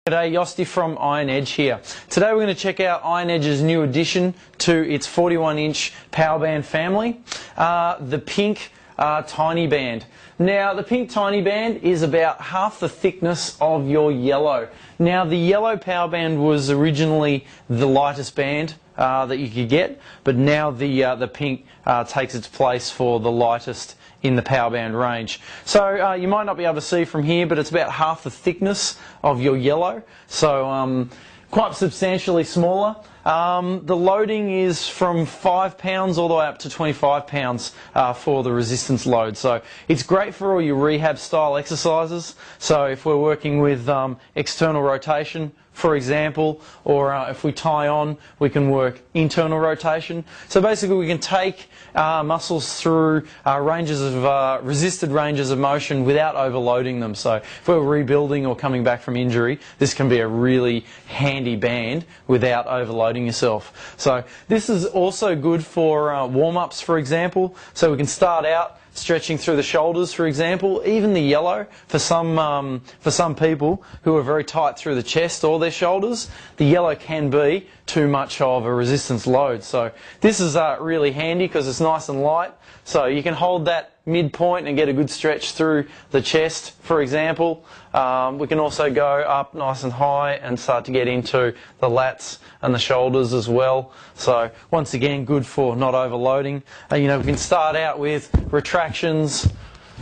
G'day, Yosti from Iron Edge here. Today we're going to check out Iron Edge's new addition to its 41-inch power band family, the pink tiny band. Now the pink tiny band is about half the thickness of your yellow. Now the yellow power band was originally the lightest band that you could get, but now the pink takes its place for the lightest in the power band range. So you might not be able to see from here, but it's about half the thickness of your yellow, so quite substantially smaller. The loading is from 5 pounds all the way up to 25 pounds for the resistance load. So it's great for all your rehab style exercises. So if we're working with external rotation, for example, or if we tie on, we can work internal rotation. So basically we can take muscles through resisted ranges of motion without overloading them. So if we're rebuilding or coming back from injury, this can be a really handy band without overloading yourself. So this is also good for warm-ups, for example. So we can start out stretching through the shoulders, for example. Even the yellow, for some people who are very tight through the chest or their shoulders, the yellow can be too much of a resistance load. So this is really handy because it's nice and light. So you can hold that midpoint and get a good stretch through the chest, for example. We can also go up nice and high and start to get into the lats and the shoulders as well. So once again, good for not overloading. We can start out with retractions,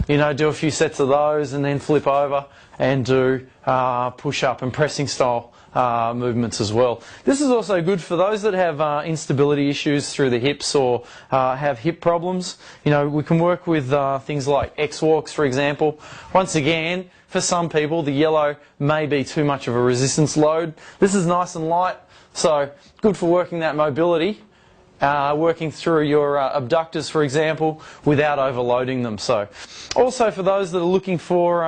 do a few sets of those and then flip over and do push-up and pressing style movements as well. This is also good for those that have instability issues through the hips or have hip problems. We can work with things like X-walks, for example. Once again, for some people, the yellow may be too much of a resistance load. This is nice and light, so good for working that mobility. Working through your abductors, for example, without overloading them. So, also for those that are looking for,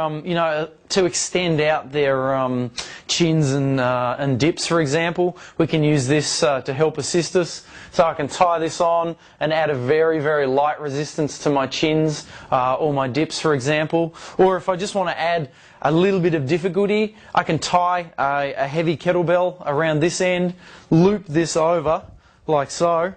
to extend out their chins and dips, for example, we can use this to help assist us. So I can tie this on and add a very, very light resistance to my chins or my dips, for example. Or if I just want to add a little bit of difficulty, I can tie a heavy kettlebell around this end, loop this over like so,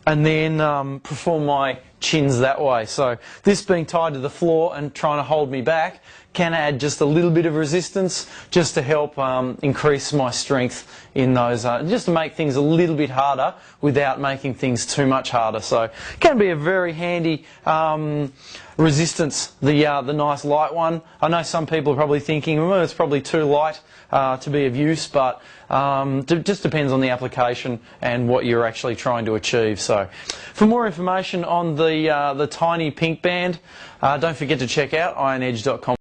and then perform my chins that way. So this being tied to the floor and trying to hold me back can add just a little bit of resistance just to help increase my strength in those, just to make things a little bit harder without making things too much harder. So it can be a very handy resistance, the nice light one. I know some people are probably thinking, well, it's probably too light to be of use, but it just depends on the application and what you're actually trying to achieve. So for more information on the tiny pink band, don't forget to check out ironedge.com.